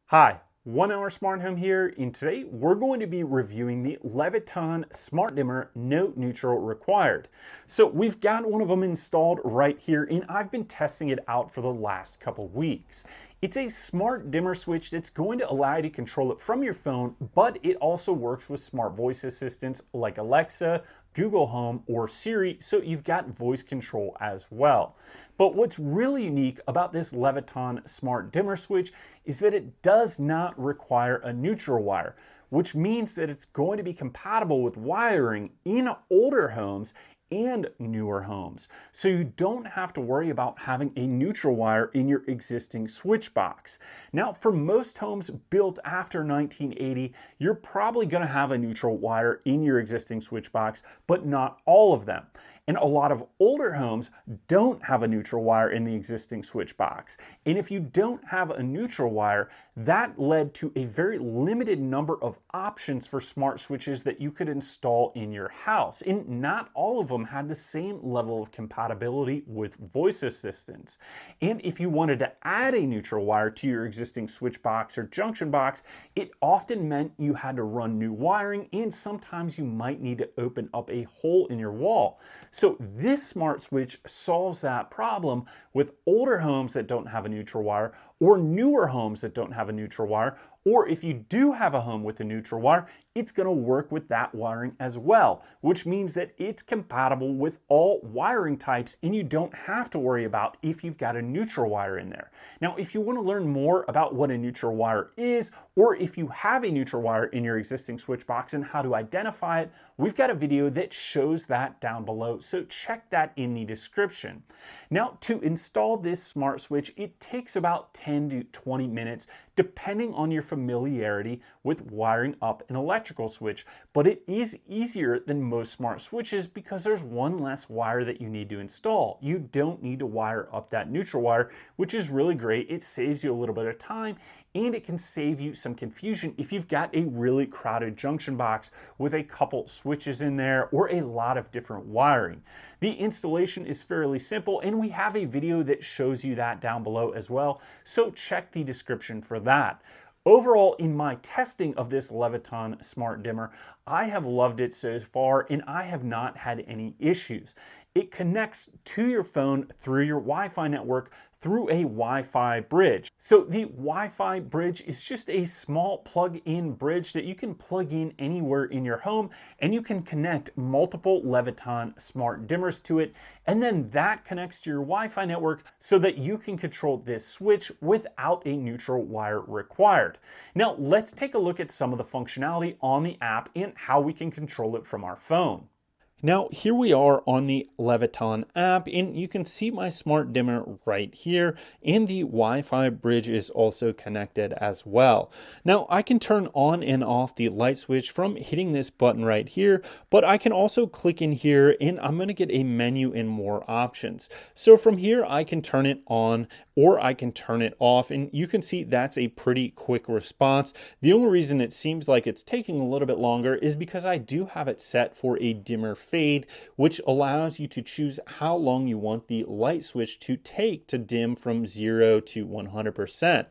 Hi, 1 Hour Smart Home here, and today we're going to be reviewing the Leviton Smart Dimmer No Neutral Required. So we've got one of them installed right here, and I've been testing it out for the last couple weeks. It's a smart dimmer switch that's going to allow you to control it from your phone, but it also works with smart voice assistants like Alexa, Google Home, or Siri, so you've got voice control as well. But what's really unique about this Leviton Smart Dimmer switch is that it does not require a neutral wire, which means that it's going to be compatible with wiring in older homes and newer homes. So you don't have to worry about having a neutral wire in your existing switch box. Now, for most homes built after 1980, you're probably going to have a neutral wire in your existing switch box, but not all of them. And a lot of older homes don't have a neutral wire in the existing switch box. And if you don't have a neutral wire, that led to a very limited number of options for smart switches that you could install in your house. And not all of them had the same level of compatibility with voice assistants. And if you wanted to add a neutral wire to your existing switch box or junction box, it often meant you had to run new wiring, and sometimes you might need to open up a hole in your wall. So this smart switch solves that problem with older homes that don't have a neutral wire, or newer homes that don't have a neutral wire, or if you do have a home with a neutral wire, it's going to work with that wiring as well, which means that it's compatible with all wiring types and you don't have to worry about if you've got a neutral wire in there. Now, if you want to learn more about what a neutral wire is, or if you have a neutral wire in your existing switch box and how to identify it, we've got a video that shows that down below, so check that in the description. Now, to install this smart switch, it takes about 10 to 20 minutes, depending on your familiarity with wiring up an electrical switch, but it is easier than most smart switches because there's one less wire that you need to install. You don't need to wire up that neutral wire, which is really great. It saves you a little bit of time, and it can save you some confusion if you've got a really crowded junction box with a couple switches in there or a lot of different wiring. The installation is fairly simple, and we have a video that shows you that down below as well, so check the description for that. Overall, in my testing of this Leviton Smart Dimmer, I have loved it so far, and I have not had any issues. It connects to your phone through your Wi-Fi network through a Wi-Fi bridge. So the Wi-Fi bridge is just a small plug-in bridge that you can plug in anywhere in your home, and you can connect multiple Leviton Smart Dimmers to it, and then that connects to your Wi-Fi network so that you can control this switch without a neutral wire required. Now let's take a look at some of the functionality on the app and how we can control it from our phone. Now, here we are on the Leviton app, and you can see my smart dimmer right here, and the Wi-Fi bridge is also connected as well. Now, I can turn on and off the light switch from hitting this button right here, but I can also click in here, and I'm going to get a menu and more options. So from here, I can turn it on, or I can turn it off, and you can see that's a pretty quick response. The only reason it seems like it's taking a little bit longer is because I do have it set for a dimmer fade, which allows you to choose how long you want the light switch to take to dim from 0 to 100%.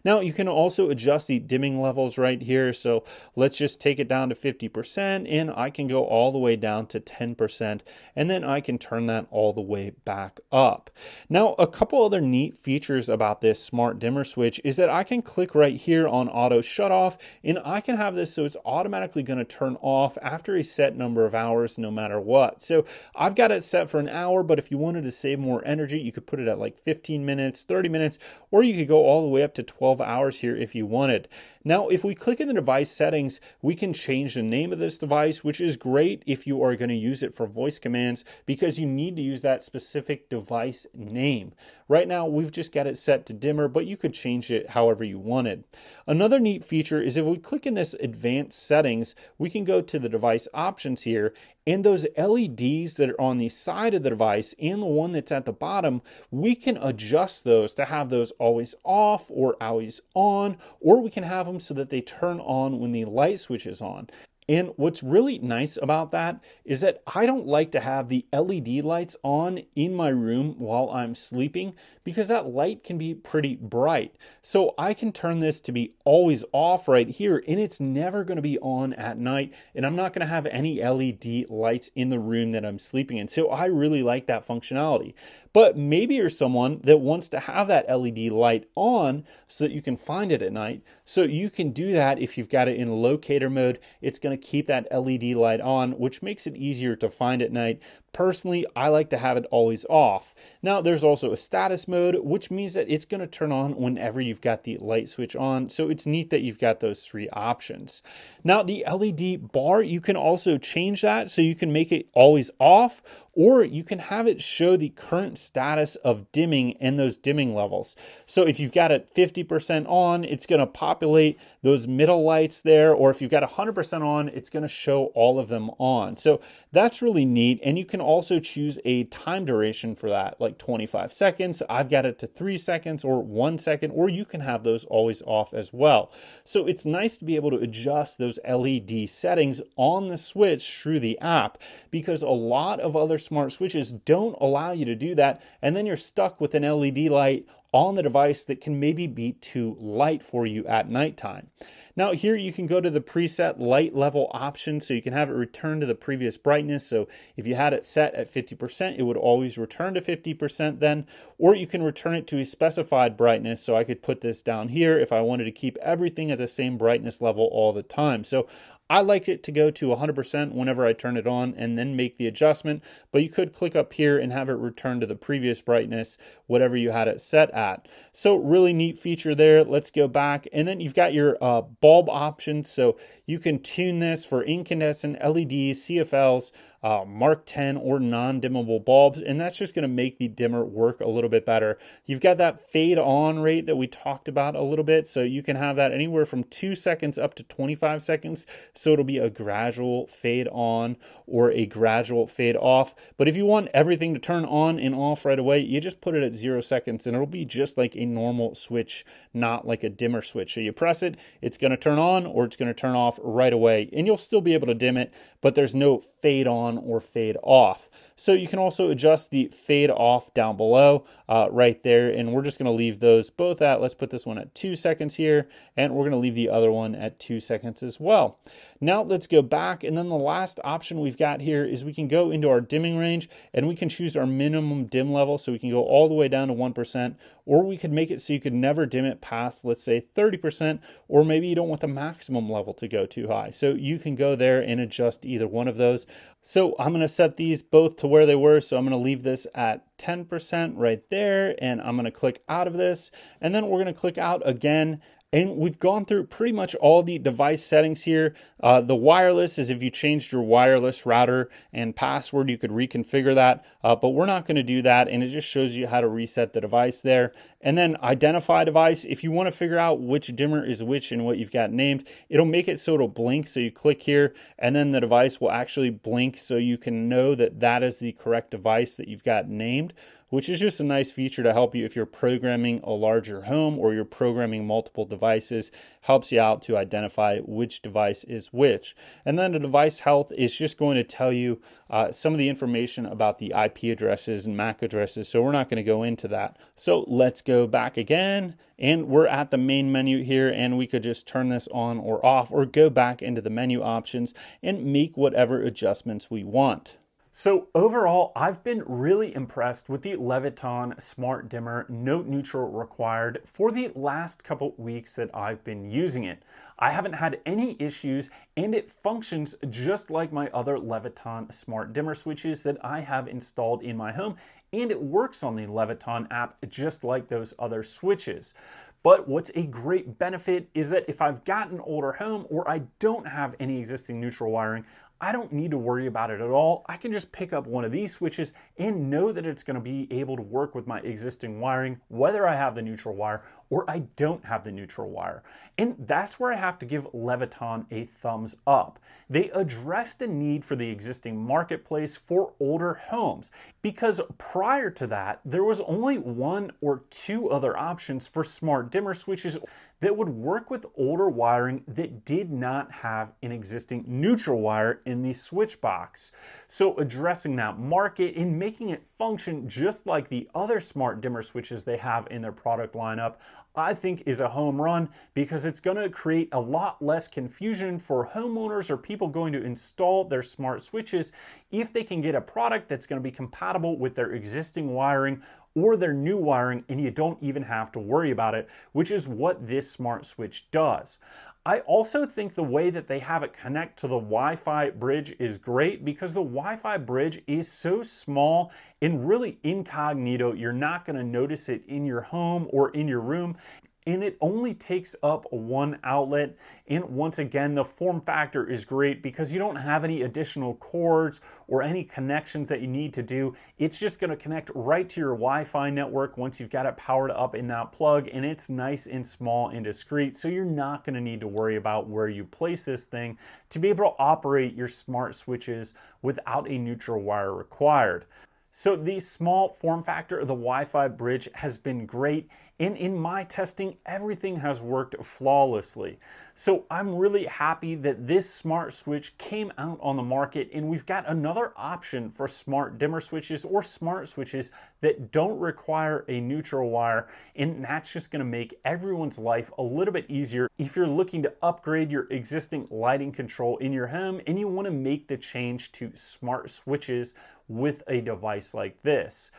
Now, you can also adjust the dimming levels right here. So let's just take it down to 50%, and I can go all the way down to 10%, and then I can turn that all the way back up. Now, a couple other neat features about this smart dimmer switch is that I can click right here on auto shut off, and I can have this so it's automatically going to turn off after a set number of hours no matter what. So I've got it set for an hour, but if you wanted to save more energy, you could put it at like 15 minutes, 30 minutes, or you could go all the way up to 12 hours here if you wanted. Now, if we click in the device settings, we can change the name of this device, which is great if you are going to use it for voice commands because you need to use that specific device name. Right now, we've just got it set to dimmer, but you could change it however you wanted. Another neat feature is if we click in this advanced settings, we can go to the device options here, and those LEDs that are on the side of the device and the one that's at the bottom, we can adjust those to have those always off or always on, or we can have them so that they turn on when the light switch is on. And what's really nice about that is that I don't like to have the LED lights on in my room while I'm sleeping because that light can be pretty bright. So I can turn this to be always off right here, and it's never going to be on at night, and I'm not going to have any LED lights in the room that I'm sleeping in. So I really like that functionality. But maybe you're someone that wants to have that LED light on so that you can find it at night. So you can do that if you've got it in locator mode. It's going to keep that LED light on, which makes it easier to find at night. Personally, I like to have it always off. Now, there's also a status mode, which means that it's going to turn on whenever you've got the light switch on. So it's neat that you've got those three options. Now, the LED bar, you can also change that so you can make it always off, or you can have it show the current status of dimming and those dimming levels. So if you've got it 50% on, it's going to populate those middle lights there, or if you've got 100% on, it's going to show all of them on. So that's really neat. And you can also choose a time duration for that, like 25 seconds. I've got it to 3 seconds or 1 second, or you can have those always off as well. So it's nice to be able to adjust those LED settings on the switch through the app, because a lot of other smart switches don't allow you to do that. And then you're stuck with an LED light on the device that can maybe be too light for you at nighttime. Now here you can go to the preset light level option, so you can have it return to the previous brightness. So if you had it set at 50%, it would always return to 50% then, or you can return it to a specified brightness. So I could put this down here if I wanted to keep everything at the same brightness level all the time. So I like it to go to 100% whenever I turn it on and then make the adjustment, but you could click up here and have it return to the previous brightness, whatever you had it set at. So really neat feature there. Let's go back, and then you've got your bulb options. So you can tune this for incandescent, LEDs, CFLs, Mark 10 or non-dimmable bulbs, and that's just going to make the dimmer work a little bit better. You've got that fade on rate that we talked about a little bit, so you can have that anywhere from 2 seconds up to 25 seconds, so it'll be a gradual fade on or a gradual fade off. But if you want everything to turn on and off right away, you just put it at 0 seconds, and it'll be just like a normal switch, not like a dimmer switch. So you press it, it's going to turn on or it's going to turn off right away, and you'll still be able to dim it, but there's no fade on or fade off. So you can also adjust the fade off down below right there, and we're just going to leave those both at, let's put this one at 2 seconds here, and we're going to leave the other one at 2 seconds as well. Now let's go back, and then the last option we've got here is we can go into our dimming range, and we can choose our minimum dim level, so we can go all the way down to 1%, or we could make it so you could never dim it past, let's say, 30%, or maybe you don't want the maximum level to go too high. So you can go there and adjust either one of those. So I'm going to set these both to where they were, so I'm going to leave this at 10% right there, and I'm going to click out of this, and then we're going to click out again. And we've gone through pretty much all the device settings here. The wireless is if you changed your wireless router and password, you could reconfigure that, but we're not going to do that, and it just shows you how to reset the device there. And then identify device, if you want to figure out which dimmer is which and what you've got named, it'll make it so it'll blink, so you click here, and then the device will actually blink so you can know that that is the correct device that you've got named, which is just a nice feature to help you if you're programming a larger home or you're programming multiple devices. Helps you out to identify which device is which. And then the device health is just going to tell you some of the information about the IP addresses and MAC addresses, so we're not going to go into that. So let's go back again, and we're at the main menu here, and we could just turn this on or off, or go back into the menu options and make whatever adjustments we want. So overall, I've been really impressed with the Leviton Smart Dimmer Note Neutral required for the last couple weeks that I've been using it. I haven't had any issues, and it functions just like my other Leviton Smart Dimmer switches that I have installed in my home, and it works on the Leviton app just like those other switches. But what's a great benefit is that if I've got an older home or I don't have any existing neutral wiring, I don't need to worry about it at all. I can just pick up one of these switches and know that it's going to be able to work with my existing wiring, whether I have the neutral wire or I don't have the neutral wire. And that's where I have to give Leviton a thumbs up. They address the need for the existing marketplace for older homes, because prior to that, there was only 1 or 2 other options for smart dimmer switches that would work with older wiring that did not have an existing neutral wire in the switch box. So addressing that market and making it function just like the other smart dimmer switches they have in their product lineup, I think is a home run, because it's going to create a lot less confusion for homeowners or people going to install their smart switches if they can get a product that's going to be compatible with their existing wiring or their new wiring, and you don't even have to worry about it, which is what this smart switch does. I also think the way that they have it connect to the Wi-Fi bridge is great, because the Wi-Fi bridge is so small and really incognito. You're not going to notice it in your home or in your room, and it only takes up one outlet. And once again, the form factor is great because you don't have any additional cords or any connections that you need to do. It's just going to connect right to your Wi-Fi network once you've got it powered up in that plug, and it's nice and small and discreet, so you're not going to need to worry about where you place this thing to be able to operate your smart switches without a neutral wire required. So the small form factor of the Wi-Fi bridge has been great, and in my testing, everything has worked flawlessly. So I'm really happy that this smart switch came out on the market, and we've got another option for smart dimmer switches or smart switches that don't require a neutral wire, and that's just going to make everyone's life a little bit easier if you're looking to upgrade your existing lighting control in your home and you want to make the change to smart switches with a device like this.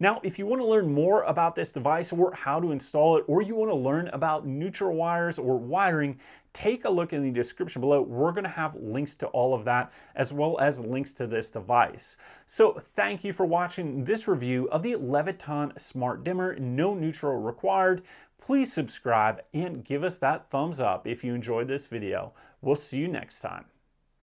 Now, if you want to learn more about this device or how to install it, or you want to learn about neutral wires or wiring, take a look in the description below. We're going to have links to all of that, as well as links to this device. So thank you for watching this review of the Leviton Smart Dimmer, no neutral required. Please subscribe and give us that thumbs up if you enjoyed this video. We'll see you next time.